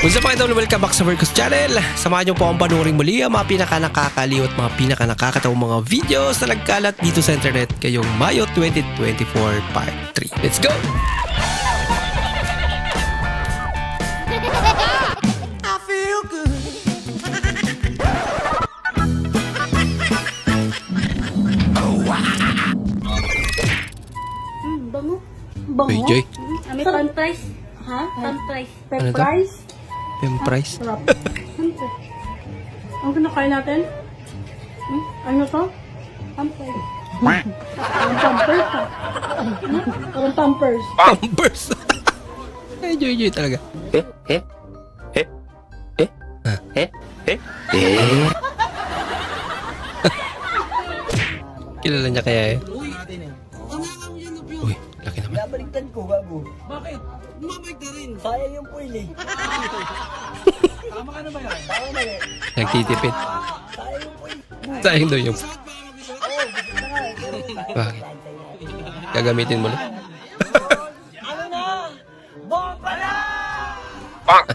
What's up mga idol? Welcome back sa Vercos Channel. Samahan niyo po ang panuring muli ang mga pinaka-nakakaliw at mga pinaka-nakakatawang mga videos na nagkalat dito sa internet ngayong Mayo 2024 Part 3. Let's go! I feel good. Bango. Bango? Hey, Joy. May pan price. Ha? Pan price. Pan Ano to? price? Price? Sarap. Ang kinakain natin? Ano to? Pan price. Parang pampers ha? Parang pampers. Pampers! Ay, Joy talaga. Kilala niya kaya eh. Uy, laki naman. Nabaliktad ko, gago. Bakit? Mabalik na rin. Sayang yung puwil eh. Tama ka na ba yan? Tama na eh. Nagtitipid. Sayang yung puwil. Sayang daw yung... Oo, gusto na nga eh. Bakit? Gagamitin mo lang. Ano na? Bomba na!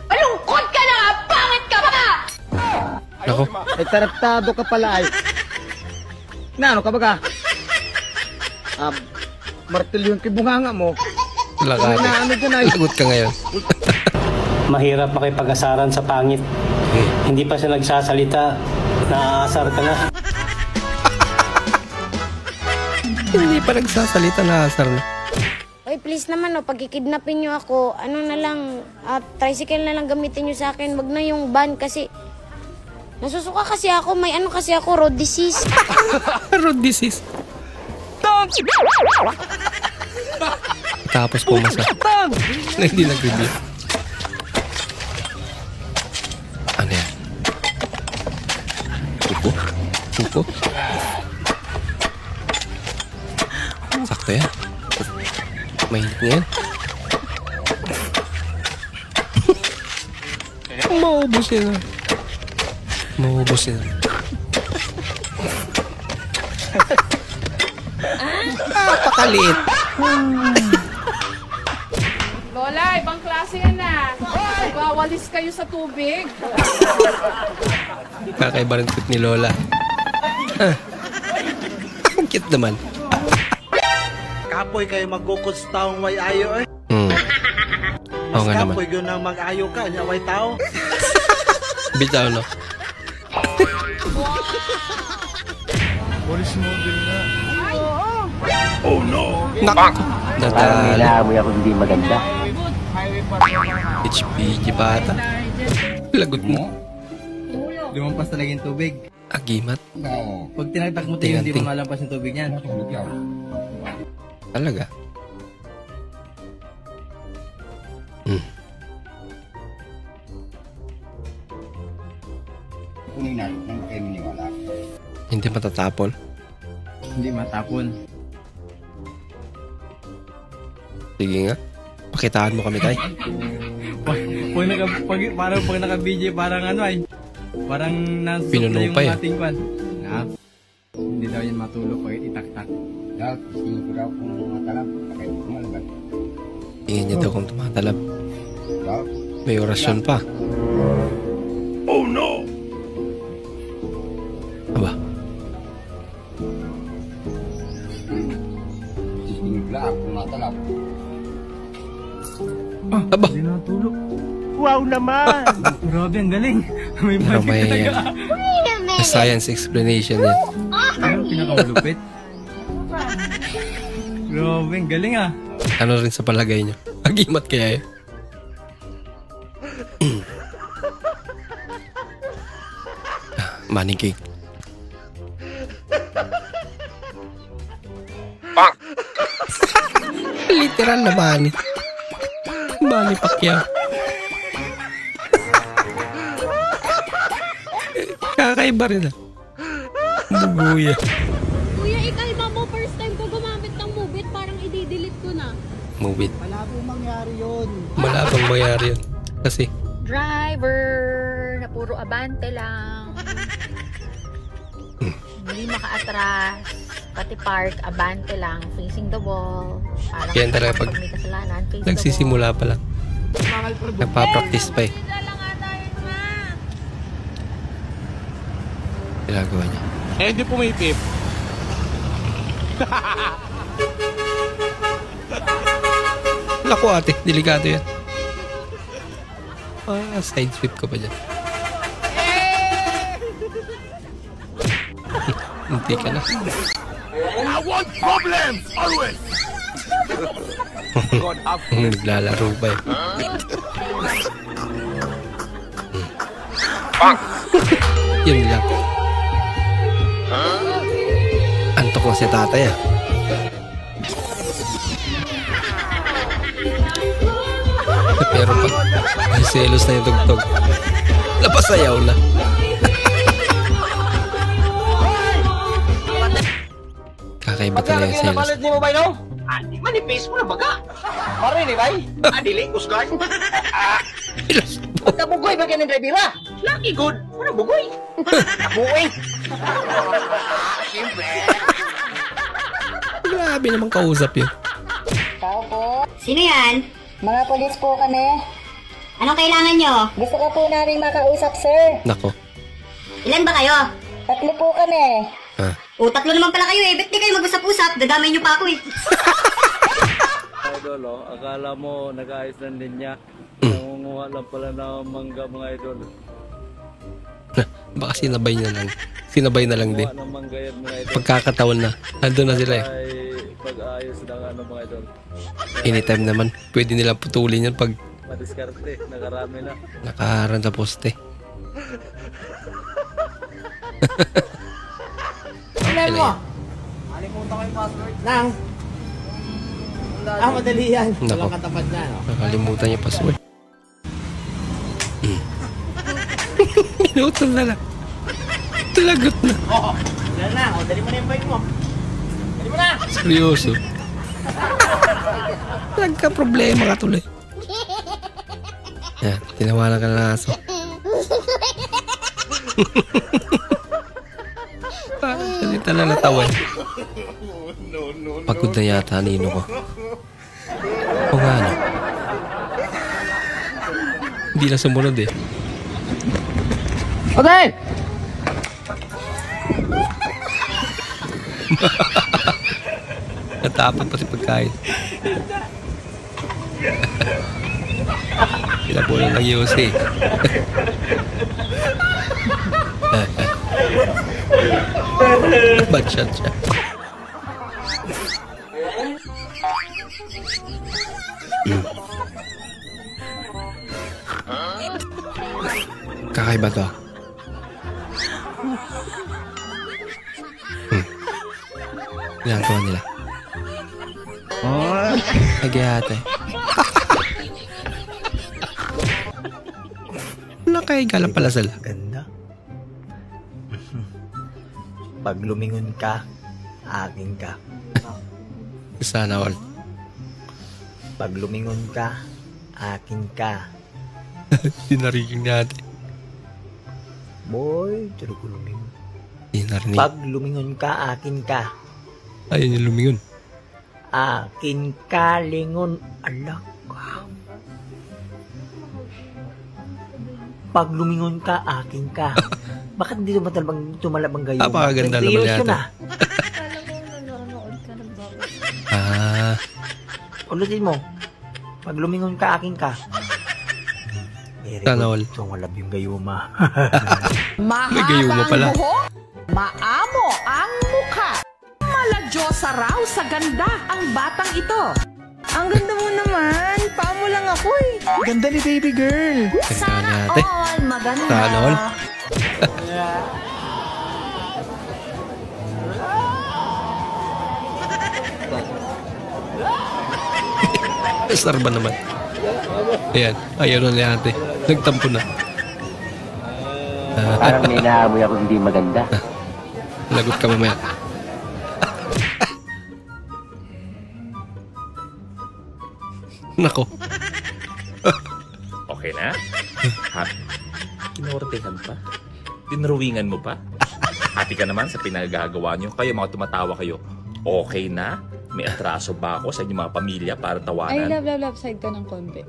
Malungkot ka na! Pangit ka pa! Ako, Ay, taraktado ka pala ay. Na, ano ka baga? Martilyo yung kibunganga mo. lakate. Ano dyan ay? Lagot ka ngayon. Mahirap makipag-asaran sa pangit. Hindi pa siya nagsasalita, naaasar ka na. Hindi pa nagsasalita na asar na. Oy, please naman, pagkikidnapin nyo ako, ano na lang, tricycle na lang gamitin nyo sa akin. Wag na yung van kasi, nasusuka kasi ako, may ano kasi ako, road disease. Road disease. Tapos pumasa. Na hindi nag-review. Ano yan? Pupo? Pupo? Sakto yan. Mainit nga yan. Maubos yan. Maubos yan. Napakaliit. Lola, ibang klase yan na. Magwawalis kayo sa tubig. Kakaiba rin cute ni Lola. Ang cute naman. Kapoy kayo magkukustaong may ayo eh. Oo nga naman. Kapoy yun ang mag-ayo ka, niya may tao. Bitaw no? Police model na. Nak! Natalo. Naamoy ako hindi maganda. HPG bata. Lagot mo. Lumampas talaga yung tubig. Agimat. Pag tinagtak mo tayo, hindi mo malampas yung tubig niyan. Talaga. Hindi matatapon. Hindi matapon. Sige nga. Pakitaan mo kami tay. Parang pag naka-BJ, parang ano ay. Parang nasusok na yung Pinunupay, ating kwan. Hindi daw yan matulog pag itaktak. Tingin niya daw kung tumatalab. May orasyon pa. Oh no! Aba. Aba. Hindi natulog. Wow naman! Grabe, ang galing. May Pero magic may talaga. science explanation yan. Ano pinakamalupit? Grabe, ang galing ah. Ano rin sa palagay niyo? Agimat kaya eh. Money cake. Literal na money. Money Pacquiao. Kakaiba rin ah. Buguya. Kuya, ikalma mo, first time ko gumamit ng Move It, parang i-delete ko na. Move it. Malabong mangyari yun. Malabang mangyari yun. Kasi, Driver, na puro abante lang. Hindi makaatras. Pati park, abante lang, facing the wall. Parang yan talaga pag may kasalanan, face the nagsisimula pa lang. Nagpa-practice pa eh. Dala nga Ginagawa niya. Eh, hindi pumipip. Naku ate, delikado yan. Side flip ka pa dyan. Hindi ka na. I want problems, always! God have Naglalaro pa eh. Yun lang. Antok na si tatay ah. Pero pag may selos na yung tugtog, napasayaw na. Kakaiba talaga yung selos. Di mo ba no? Di manipis mo na baga. Pare ni bay. Dili kusgan. Nabugoy ba ganun drivera? Lucky good. Wala bugoy. Nabugoy. Grabe naman kausap yun. Tao po. Sino yan? Mga polis po kami. Anong kailangan nyo? Gusto ko po namin makausap, sir. Nako. Ilan ba kayo? 3 po kami. Ah. O, 3 naman pala kayo eh. Ba't di kayo mag-usap-usap? Dadamay nyo pa ako eh. Idol, oh, akala mo nag-ayos lang din niya. Nangunguha lang pala ng mangga, mga idol. Baka sinabay na lang. Sinabay na lang din. Nangunguha ng mangga yan, mga idol. Pagkakataon na. Nandun na sila eh. Ay, pag-ayos ng ano, mga idol. Anytime naman. Pwede nilang putulin yan pag Madiskarte, nakarami na. nakaharang sa poste. Ano mo? Alimutan ko yung password. Nang? Madali yan. Nako. Walang katapat na, no? Nakalimutan niya password. Minutol na lang. Talagot na. Oo. Yan na. O, dali mo na yung bike mo. Dali mo na. Seryoso. Nagka-problema ka tuloy. Yan, tinawanan ka ng aso. Salita na natawan. Pagod na yata nino ko. O nga no. Hindi na sumunod eh. Okay! Natapon pati pagkain. Pinapunan ng Yossi. Bad shot siya. Kakaiba to. Ginagawa nila. Nagihate. Nakahiga lang pala sila. Ganda. Pag lumingon ka, akin ka. Sana all. Pag lumingon ka, akin ka. Dinarigin natin. Boy, turo ko lumingon. Dinarinig. Pag lumingon ka, akin ka. Ayun yung lumingon. Akin ka, lingon. Alak ka. Pag lumingon ka, akin ka. Bakit hindi tumalabang gayon? Napakaganda naman yata. Ulitin mo. Pag lumingon ka, akin ka. Sana all. Tumalab yung gayuma. May gayuma pala. Maamo ang mukha. Maladyosa raw sa ganda ang batang ito. Ang ganda mo naman. Paa mo lang ako eh. Ganda ni baby girl. Sana all. Maganda. Sana all. Sarba naman. Ayan. Ayaw na ni ate. Nagtampo na. Parang may naamoy ako hindi maganda. Lagot ka mamaya. Nako. Okay na? Kinortehan pa? Tinruwingan mo pa? Happy ka naman sa pinagagawa nyo? Kayo mga tumatawa kayo, okay na? May atraso ba ako sa inyong mga pamilya para tawanan? Ay, love. Side ka ng konti.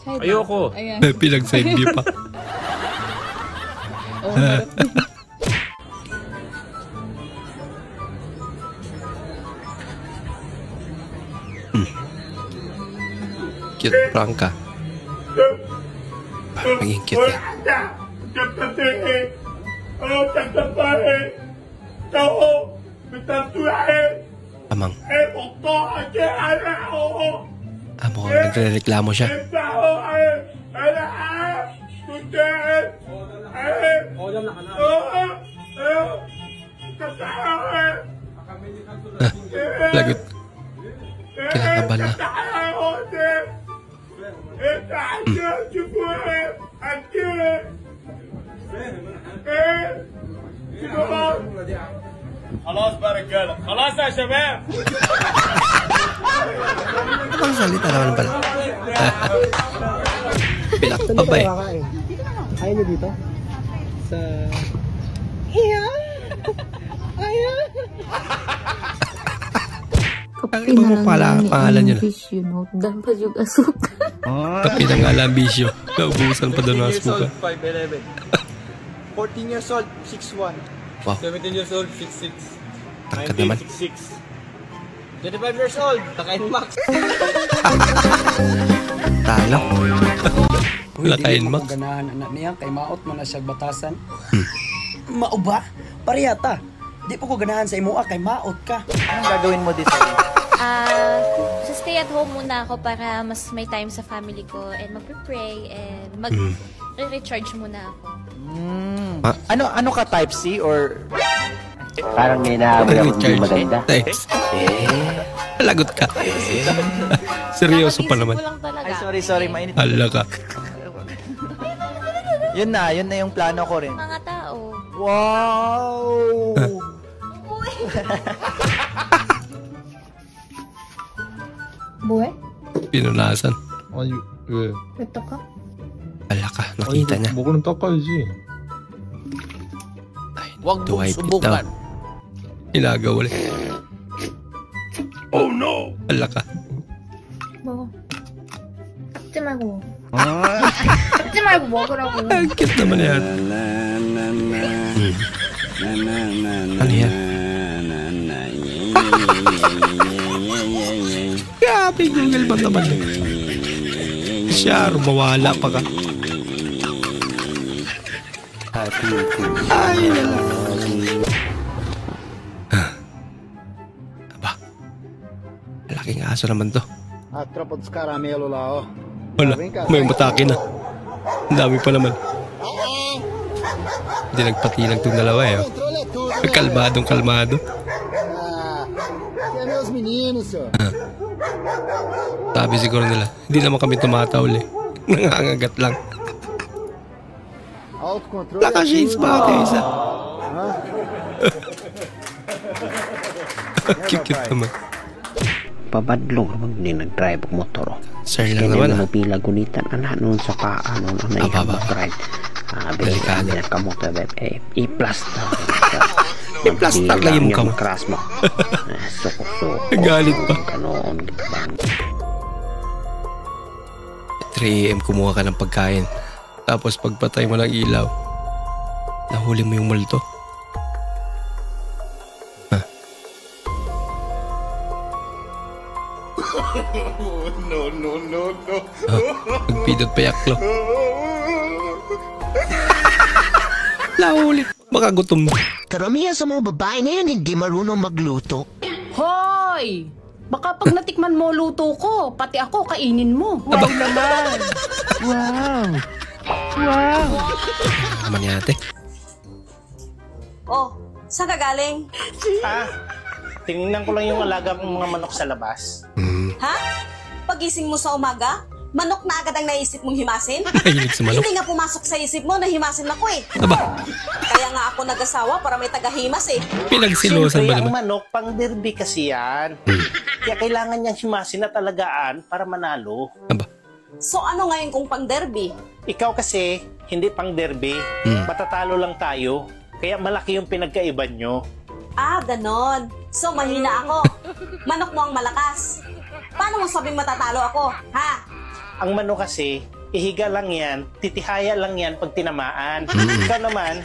Side. Ayoko. Ayan. Pinag-side view pa. Oh, Cute prank ka. Parang naging cute yan. Amang. Mukhang nagre-reklamo siya. Lagot. Kinakabal na. خلاص بقى رجاله خلاص يا شباب Ang salita naman pala. Pilak pa ba eh? Ayaw niyo dito? Sa... Ang iba mo pala pangalan nyo na. Bisyo, no? Dan pa yung asuka. Kapi na nga lang bisyo. Naubusan pa doon ang asuka. 5'11". 14 years old, 6'1". Wow. 17 years old, 6'6". Tangkat naman. 6'6". 25 years old, Takain Max. Talo. Lakain Max. Kung ganahan anak niya, kay maot mo na siya batasan. Mauba? Pariyata. Di po ko ganahan sa imo, kay maot ka. Anong gagawin mo dito? So stay at home muna ako para mas may time sa family ko and mag-pray and mag-recharge muna ako. Ano ka, type C or... Parang may naamoy ako hindi maganda. Lagot ka. Seryoso pa naman. Ay, sorry, mainit. Hala ka. Yun na yung plano ko rin. Mga tao. Wow! Buhay? Pinunasan. 아니 왜? 왜 닦아? Hala ka. Nakita niya. 먹으면 닦아야지. Huwag mong subukan. Ilagaw ulit. Oh no! Hala ka. 먹어. 닦지 말고. 닦지 말고 먹으라고. Ang cute naman yan. Ano yan? Grabe, Google ba naman? Siya, mawala pa ka. Ay, aba, malaking aso naman to. Wala, may matake na. Ang dami pa naman. Hindi nagpatilag itong dalawa eh. Kalmadong kalmado. Sabi siguro nila, hindi naman kami tumatawl eh. Nangangagat lang. Naka-shades pa ate isa. Cute naman. Pabadlong naman hindi nag-drive ang motor. Sir lang naman ah. Pila gunitan anak noon sa paa noon na i-drive. Delikado. Kamotor i-plus na. I-plus na lang yung mukha mo. Crash mo. Suko-suko. Galit pa. Ganoon. 3 AM kumuha ka ng pagkain. Tapos pagpatay mo ng ilaw, nahuli mo yung multo. No. Nagpidot pa yaklo. Nahuli. Baka gutom mo. Karamihan sa mga babae na yan hindi marunong magluto. Hoy! Baka pag natikman mo luto ko, pati ako kainin mo. Wow naman! Wow! Naman yate. Oh, saan ka galing? Tingnan ko lang yung alaga kong mga manok sa labas. Ha? Pagising mo sa umaga, manok na agad ang naisip mong himasin? Mahilig sa manok. Hindi nga pumasok sa isip mo na himasin ako eh. Aba. Kaya nga ako nag-asawa para may taga-himas eh. Pinagsilosan ba Siyempre, ang naman? manok, pang derby kasi yan. Kaya kailangan niyang himasin na talagaan para manalo. So ano ngayon kung pang derby? Ikaw kasi, hindi pang derby. Matatalo lang tayo. Kaya malaki yung pinagkaiban nyo. Ah, ganon. So mahina ako. Manok mo ang malakas. Paano mo sabing matatalo ako, ha? Ang manok kasi, ihiga lang yan, titihaya lang yan pag tinamaan. Ikaw naman,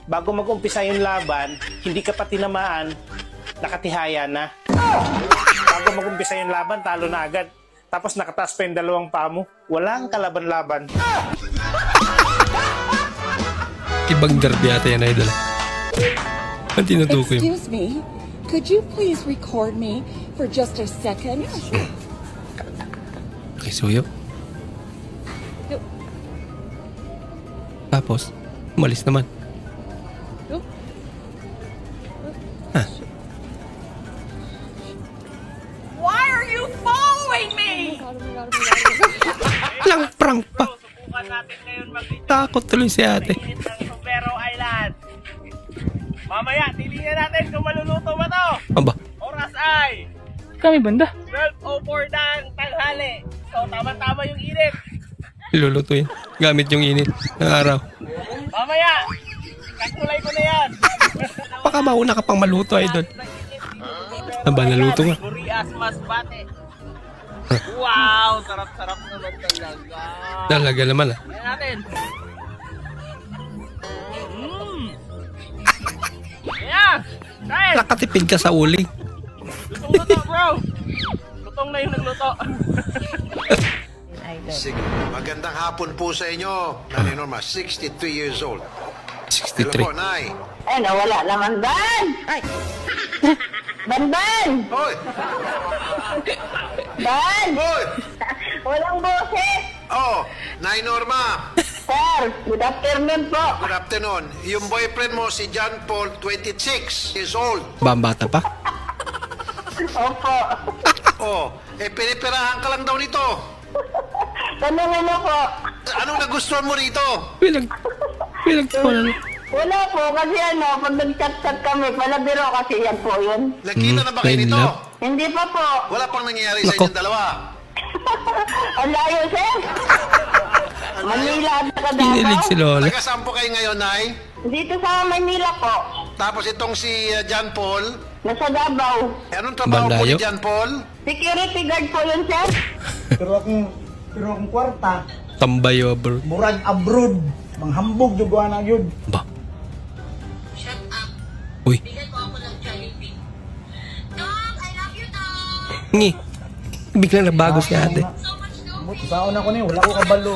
bago mag-umpisa yung laban, hindi ka pa tinamaan, nakatihaya na. Bago mag-umpisa yung laban, talo na agad. tapos nakataas pa yung dalawang paa mo, walang kalaban-laban. Ibang derby ata yan, idol. Ang tinutukoy mo. Excuse me, could you please record me for just a second? Okay, suyo. Tapos, umalis naman. Why are you following me? Lang prank pa. Takot tuloy si ate. Pero Island. Mamaya, titingnan natin kung maluluto ba to. Aba. Oras ay Kami banda. 12:04 ng tanghali. So, tama-tama yung init. Iluluto yan. Gamit yung init ng araw. Mamaya, kakulay ko na yan. Baka mauna ka pang maluto, idol. Aba, naluto nga. Burias masbate. Wow, sarap-sarap naman talaga. Talaga naman ah. Ayan natin. Ayan! Guys! Nakatipid ka sa uling. Lutong na to, bro! Lutong na yung nagluto. Sige. Magandang hapon po sa inyo. Nanay Norma, 63 years old. 63. Hello po, Nay. Ay, nawala naman, Ban! Ay! Ban! Hoy! Ban! Hoy! Walang boses! Oh, Nay Norma. Sir, good afternoon po. Good afternoon. Yung boyfriend mo, si John Paul, 26 years old. Bambata pa? Opo. Oh, pinipirahan ka lang daw nito. Tanungin mo po. Anong nagustuhan mo rito? Bilang Wala po, kasi pag nag-chat-chat kami, palabiro kasi yan po yun. Nakita na ba kayo nito? Hindi pa po. Wala pang nangyayari sa inyong dalawa. Ang layo, sir. Manila at Kinilig si Lola. Taga saan po kayo ngayon, Nay? Dito sa Manila po. Tapos itong si John Paul? Nasa Davao. Anong trabaho po ni John Paul? Security guard po yun, sir. Pero akong kwarta, Tambayo abroad. murag abroad. Manghambog juguan na yun. Ba? Uy. Ngi. Biglang nabago si ate. Saon ako ni, wala ko kabalo.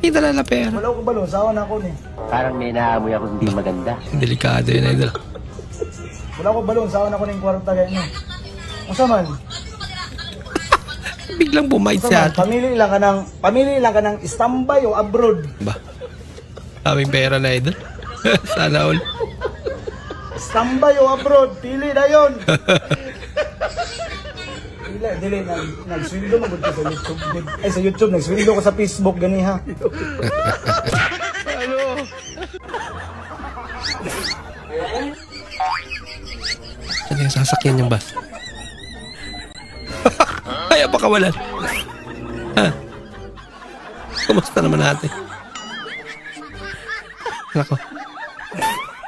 Kita na na pera. Wala ko kabalo, saon ako ni. Parang may naamoy ako hindi maganda. Delikado yun, idol. Wala ko balon, saon ako ng kwarta ganyan. Masa man? Biglang bumait si ate. Pamili lang ka ng standby o abroad. Ba? Aming pera na, idol. Sana all. Standby o abroad, pili na yun. Dili, nagswindo mo sa YouTube. Ay, sa YouTube, nagswindo ko sa Facebook, gani ha. Ano? Saan yung sasakyan yung bus? Ay, apakawalan. Ha? Kumusta naman natin? Nako.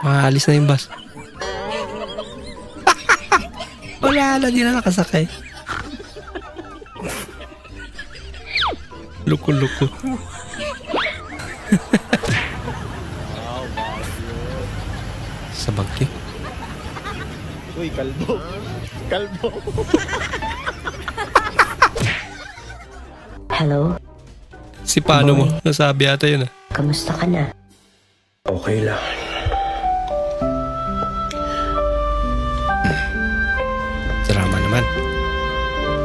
Maalis na yung bus. Wala na, di na nakasakay. Luko-luko. Sa bagyo. Uy, kalbo. Kalbo. Hello? Si paano mo? Nasabi ata yun ah. Kamusta ka na? Okay lang. Drama naman.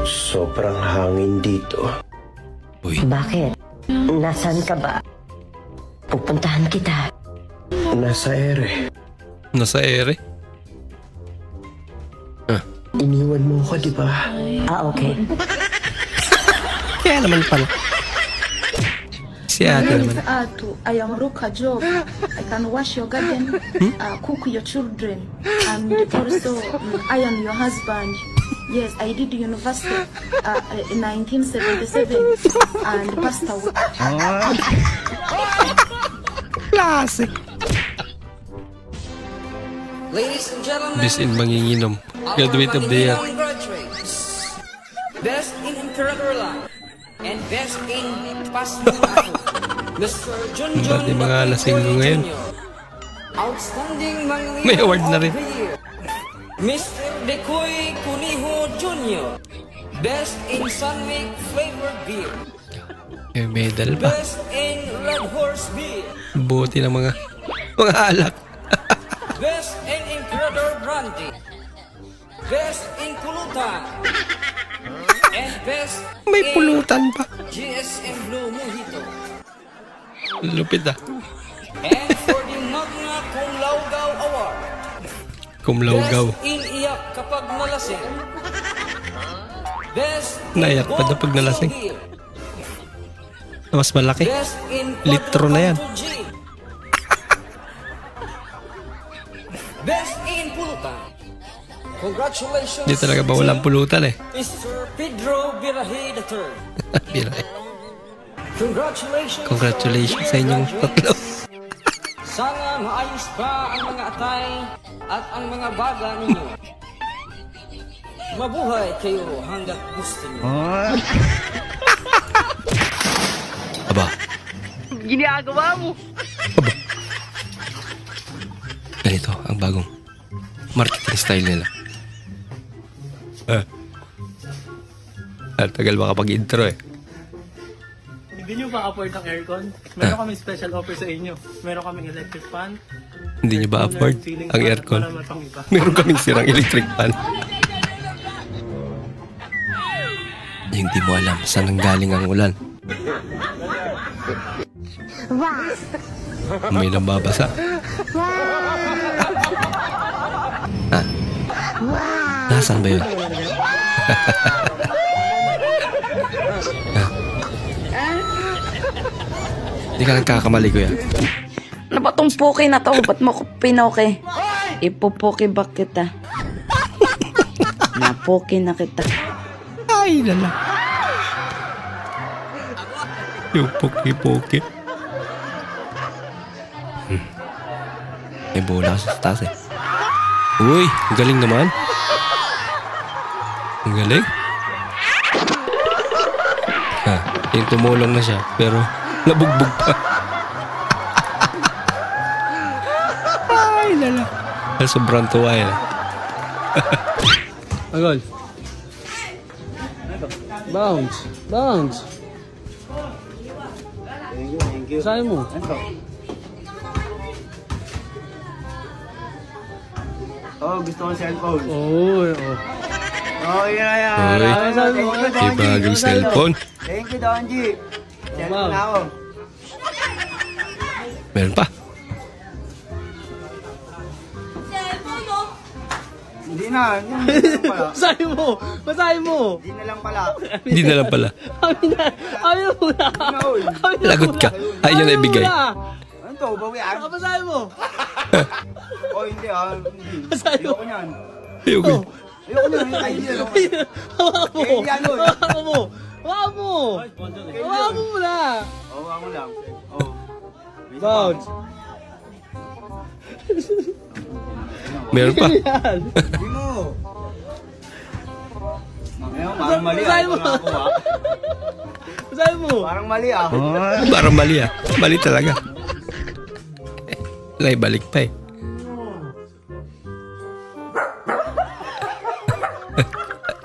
Sobrang hangin dito. Uy. Bakit? Nasaan ka ba? Pupuntahan kita. Nasa ere. Nasa ere? Iniwan mo ko, di ba? Okay. Kaya naman pala. Si ate naman. I am Ruka Job. I can wash your garden, cook your children, and also I am your husband. Yes, I did university in 1977 and passed away. Classic. Ladies and gentlemen, Best in manginginom. Graduate of the year. graduates. Best in Imperator Life and Best in Past Ako. Mr. Junjun Ba't yung mga lasinggo ngayon? Outstanding Manginginom May award na rin. of the Year. Mr. Decoy Cuniho Jr. Best in Sunmilk flavored beer. May medal pa. Best in Red Horse beer. Buti ng mga alak. Best in Imperator brandy. Best in pulutan. And best May pulutan pa. GSM Blue Mojito. Lupit ah. And for the Magna Cum Laude Award. Cum Laude. Best in iyak kapag nalasing. Best Naiyak pa na pag nalasing. Mas malaki. Best in Litro na yan. Best in pulutan. Congratulations. Hindi talaga ba walang pulutan eh. Mr. Pedro Birahe III. Birahe. Congratulations. Congratulations sa inyong tatlo. Sana maayos pa ang mga atay at ang mga baga ninyo. Mabuhay kayo hanggat gusto niyo. Aba. Ginagawa mo. Aba. Ganito ang bagong marketing style nila. Tagal makapag-intro eh. Hindi nyo ba afford ang aircon? Meron kami special offer sa inyo. Meron kaming electric fan. Hindi nyo ba afford ang aircon? Meron kaming sirang electric fan. Yung di mo alam saan nanggaling ang ulan. May nambabasa. Nasaan ba yun? Hindi ka nagkakamali, kuya. Ano ba tong puki na to? Ba't mo ko pinoke? Ipupuki ba kita? Napuki na kita. Ay, lala. Yung puki-puki. May bola sa taas eh. Uy, ang galing naman. Ang galing. Yung tumulong na siya, pero nabugbog pa. Ay, lala. Sobrang tuwa yan. Agol. Bounce. Bounce. Thank you. Saan mo? Oh, gusto ko cellphone. Oh. Oh, yan. May bagong cellphone. Thank you, Donji. Cellphone na ako. Meron pa. Cellphone, no? Hindi na pala. Basahin mo. Hindi na lang pala. Hindi na lang pala. Ayaw mo na. Lagot ka. Ayaw na ibigay. Ano to? Bawian? Basahin mo. Oh, hindi hindi. Basahin mo. Ayoko niyan. Ayoko. Ayoko niyan. Ay, hindi. Hawak mo. Hawak mo. Hawak mo muna. Hawak mo lang. Oh. Bounce. Meron pa. Hindi mo. Parang mali Basahin mo. Parang mali Parang mali Mali talaga. Lay balik pa eh.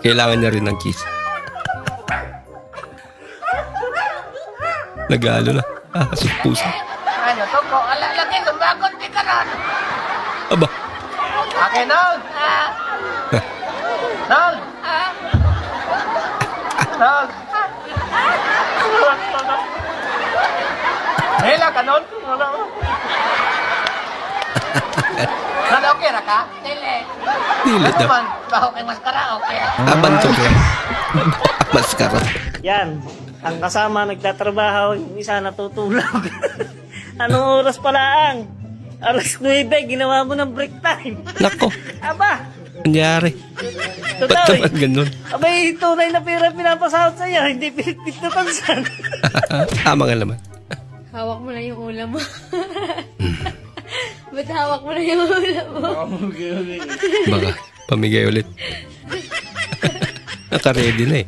Kailangan niya rin ng kiss. Nagalo na. Asok puso. Ano to ko? Alalagay, lumagot di ka ron. Aba. Akin, Nog! Nog! Nog! Hela ka, Nog? Nog, okay na ka? Dili. Dili daw. Baho kang maskara, okay. Abanto ka. Maskara. Yan. Ang kasama nagtatrabaho, yung isa natutulog. Anong oras pala ang? Alas 9, ginawa mo ng break time. Nako. Aba. Nangyari. Ba't naman ganun? Abay, tunay na pera pinapasahod sa'yo, hindi pinipit na tansan. Tama nga naman. Hawak mo na yung ulam mo. Ba't hawak mo na yung ulam mo? Baka, pamigay ulit. Naka-ready na eh.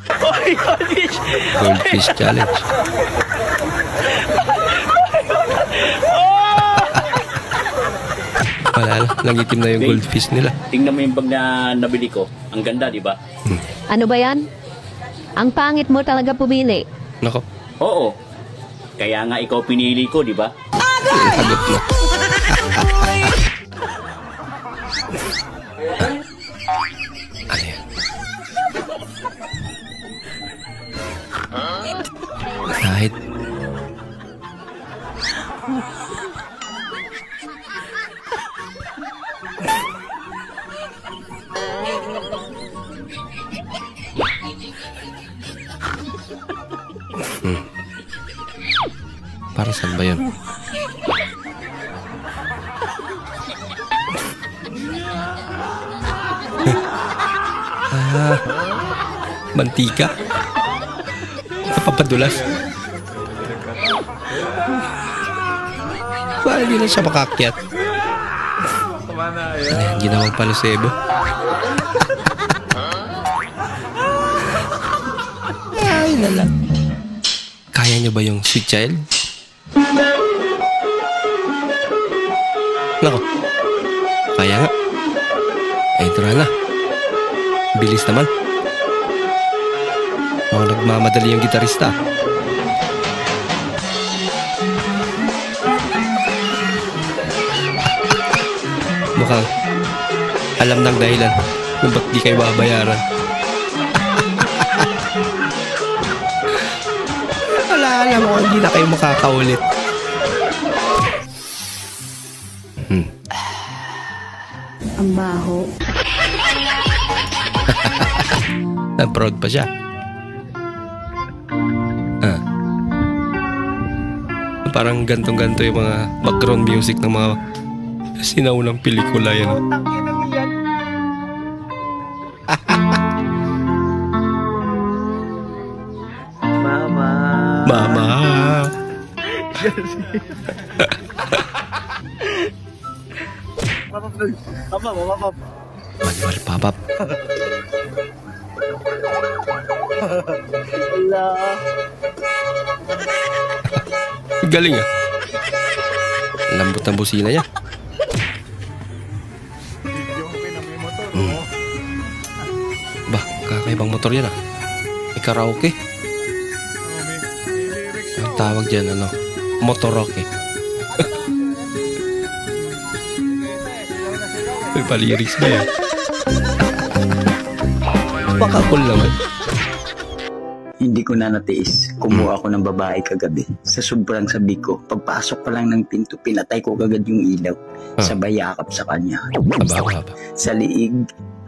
Goldfish challenge. Wala na, nangitim na yung goldfish nila. Tingnan mo yung bag na nabili ko. Ang ganda, di ba? Ano ba yan? Ang pangit mo talaga pumili. Nako. Oo. Kaya nga ikaw pinili ko, di ba? Sagot mo. Ano yan? Kahit para saan ba yun? Mantika? Napapadulas? Parang hindi na siya makakyat. Ano yan? Ginawang palusebo? Ay, nalang. Kaya niyo ba yung sweet child? Nako. Kaya nga. Ay, ito na. Bilis naman. Mga nagmamadali yung gitarista. Mukhang alam ng dahilan kung ba't di kayo babayaran. Alam mo, hindi na kayo makakaulit. Ang baho. Proud pa siya. Parang gantong-ganto yung mga background music ng mga sinaunang pelikula yan. Mama. Mama. Papap. Manual papap. Galing ah. Lambot ng busina niya. Bah, kakaibang motor yan ah. May karaoke. Ang tawag dyan ano? Motoroke. May paliris ba yan? Baka cool naman. Hindi ko na natiis. Kumuha ako ng babae kagabi. Sa sobrang sabi ko, pagpasok pa lang ng pinto, pinatay ko kagad yung ilaw. Sabay yakap sa kanya. Sa liig,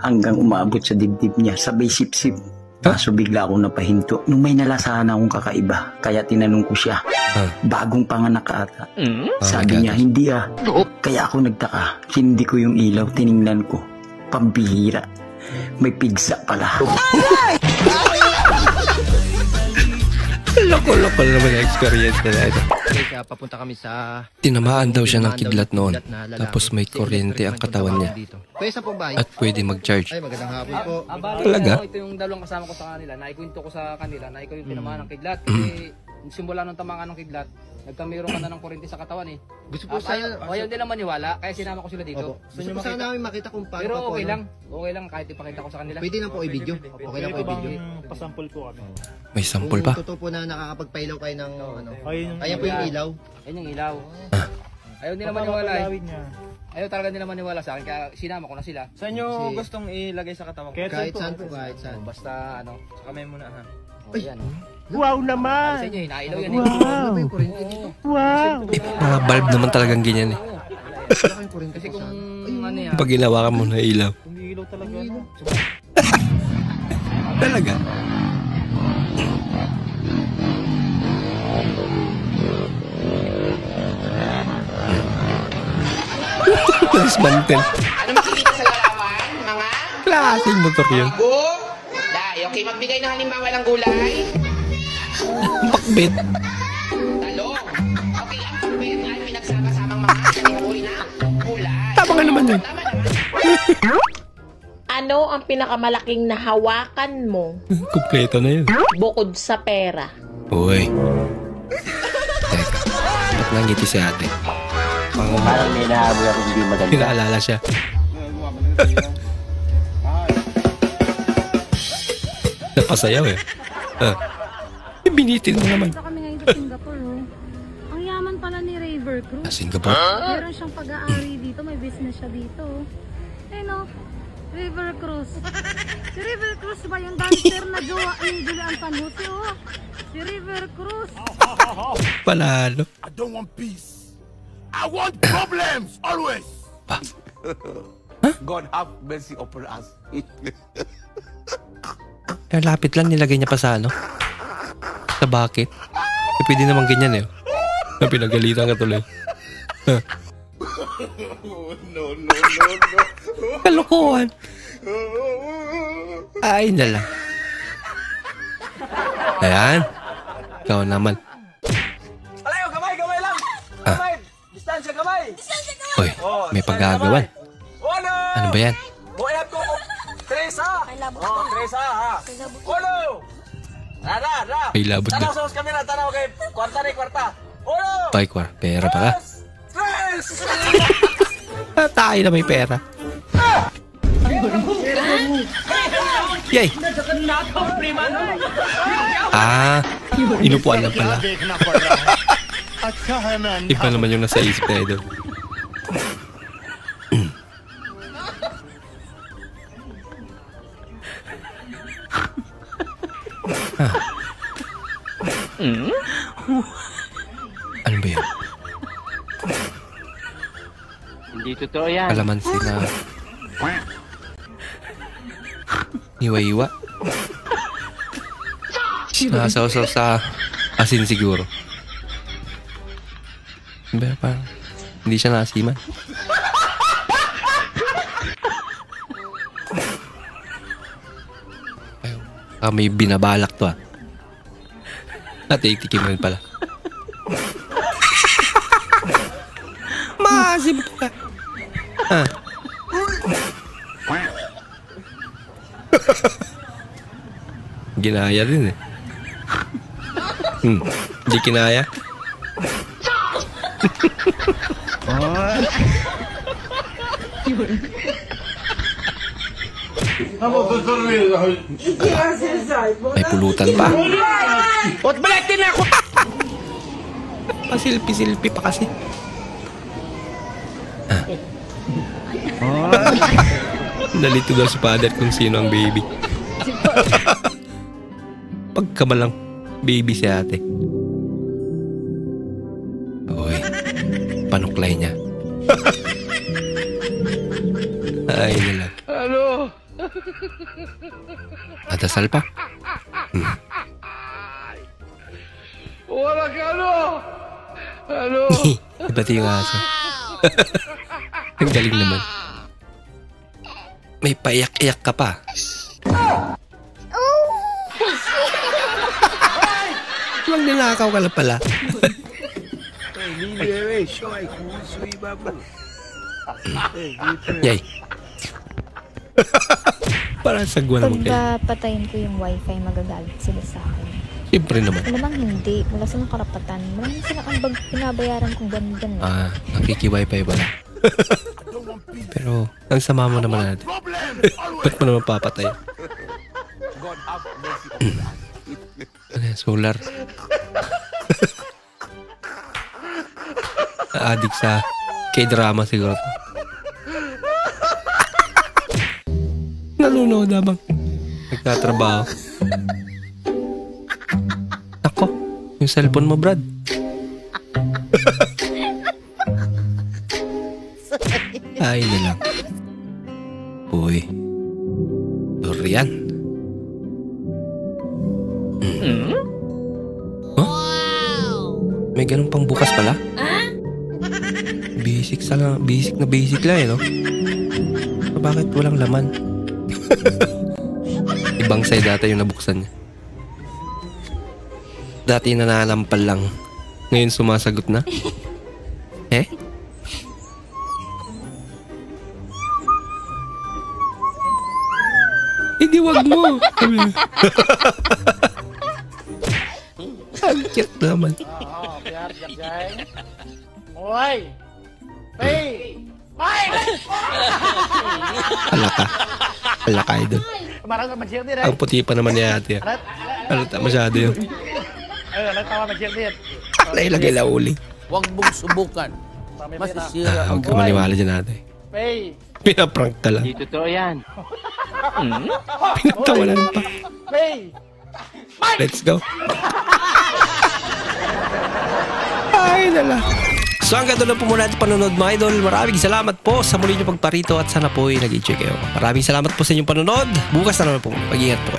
hanggang umaabot sa dibdib niya. Sabay sip-sip. Kaso bigla akong napahinto. Nung may nalasahan akong kakaiba, kaya tinanong ko siya. Bagong panganak ka ata. Sabi niya, hindi ah. Kaya ako nagtaka. Hindi ko yung ilaw, tiningnan ko. Pambihira. May pigsa pala. Loko-loko naman yung experience nila ito. Kaya papunta kami sa... Tinamaan daw siya ng kidlat noon. Tapos may kuryente ang katawan niya. At pwede mag-charge. Ay, magandang hapon po. Talaga? Ito yung dalawang kasama ko sa kanila. Naikwento ko sa kanila na ikaw yung tinamaan ng kidlat. Kasi simula nung tamaan ng kidlat, nagkameron ka na ng kuryente sa katawan eh. Gusto po sana... Ayaw din naman niwala, kaya sinama ko sila dito. Gusto po sana namin makita kung paano pero pa po. okay lang. Okay lang kahit ipakita ko sa kanila. Pwede na po i-video. Okay lang po i-video. Pasample po kami. May sample pa? Totoo po na nakakapagpailaw kayo ng ano. Ayan po yung ilaw. Ayan yung ilaw. Ayaw nila maniwala eh. Ayaw talaga nila maniwala sa akin, kaya sinama ko na sila. Saan nyo gustong ilagay sa katawan? Kahit saan po, kahit saan. Basta ano. Sa kamay muna ha. Ay, yan. Wow naman! Sa inyo, hinailaw yan eh. Wow! Mga bulb naman talagang ganyan eh. Kasi kung ano yan. Pag ginawa ka mo na ilaw. Hindi ilaw talaga. Talaga? Dismantle. Ano makikita sa larawan, mga? Klaseng motor yun. Bago? Dahil, okay, magbigay ng halimbawa ng gulay. Pakbit. Talong. Okay, ang pakbit ay pinagsama-samang mga kategori na gulay. Tama nga naman yun. Ano ang pinakamalaking nahawakan mo Kompleto na yun. bukod sa pera? Uy. Teka. Ba't nangiti si ate? Parang may nahabol ako hindi maganda. Pinaalala siya. Napasayaw eh. Binitin mo naman. Punta kami ngayon sa Singapore, oh. Ang yaman pala ni River Cruz. Singapore? Meron siyang pag-aari dito, may business siya dito. Eh no, River Cruz. Si River Cruz ba yung dancer na jowa ni Julian Panusi, oh? Si River Cruz. Panalo. I don't want peace. I want problems always. God have mercy upon us. Kaya lapit lang, nilagay niya pa sa ano? Sa bucket. Pwede naman ganyan Pinagalitan ka tuloy. No. Kalokohan. Ay na lang. Ayan. Ikaw naman. Alayo, gamay lang. Gamay. Distansya, gamay. Uy, may paggagawan. Ano ba yan? Buhay ko. Teresa. Teresa, ha. Uno. Ra. May labot Tanaw na. sa kamera, tanaw kay kwarta. Uno. Paikwa, pera pa ka. Tres. Tayo na may pera. Yay! Inupuan lang pala. Iba naman yung nasa isip na doon. Ano ba yan? Hindi totoo yan. Kalamansi na iwa-iwa. Nasaw-saw sa asin siguro. Pero parang hindi siya nasiman. May binabalak to At itikim rin pala. Maasim ka. Ginaya din Hindi kinaya. May pulutan pa. What balatin ako? Pasilpi-silpi pa kasi. Nalito daw si father kung sino ang baby. Pagkamalang baby si ate. Uy, panuklay niya. Ay, nalang. Ano? Nadasal pa. Wala ka ano? Ibati yung aso. Ang galing naman. May paiyak-iyak ka pa. Huwag nilakaw ka lang pala. Yay. Parang sagwan naman kayo. Pag patayin ko yung wifi, magagalit sila sa akin. Siyempre naman. Alamang hindi. Wala silang karapatan. Maraming silang ang pinabayaran kong ganyan. Nakiki-wifi ba na? Pero, ang sama mo naman natin. Ba't mo naman papatay? Ano yan? Solar. Na-addict sa K-drama siguro. Nanunood habang nagtatrabaho. Ako, yung cellphone mo, Brad. Ay na lang. Uy. Durian. May ganun pang bukas pala? Basic na basic lang no? Bakit walang laman? Ibang side data yung nabuksan niya. Dati nananampal lang. Ngayon sumasagot na. Hindi, wag mo. Ang cute naman. Hoy! Hey! Alaka idol. Ang puti pa naman ni ate. Halata masyado yun. Ayun, nagtawa nag-share. Nailagay na uli. Huwag mong subukan. Masisira ang Huwag ka maniwala dyan natin. Pay. Pinaprank ka lang. Di totoo yan. Pinagtawanan pa. Pay. Let's go. Ay, nala. So hanggang doon na po muna natin panonood mga idol. Maraming salamat po sa muli nyo pagparito at sana po ay nag-enjoy kayo. Maraming salamat po sa inyong panonood. Bukas na naman po. Mag-ingat po kayo.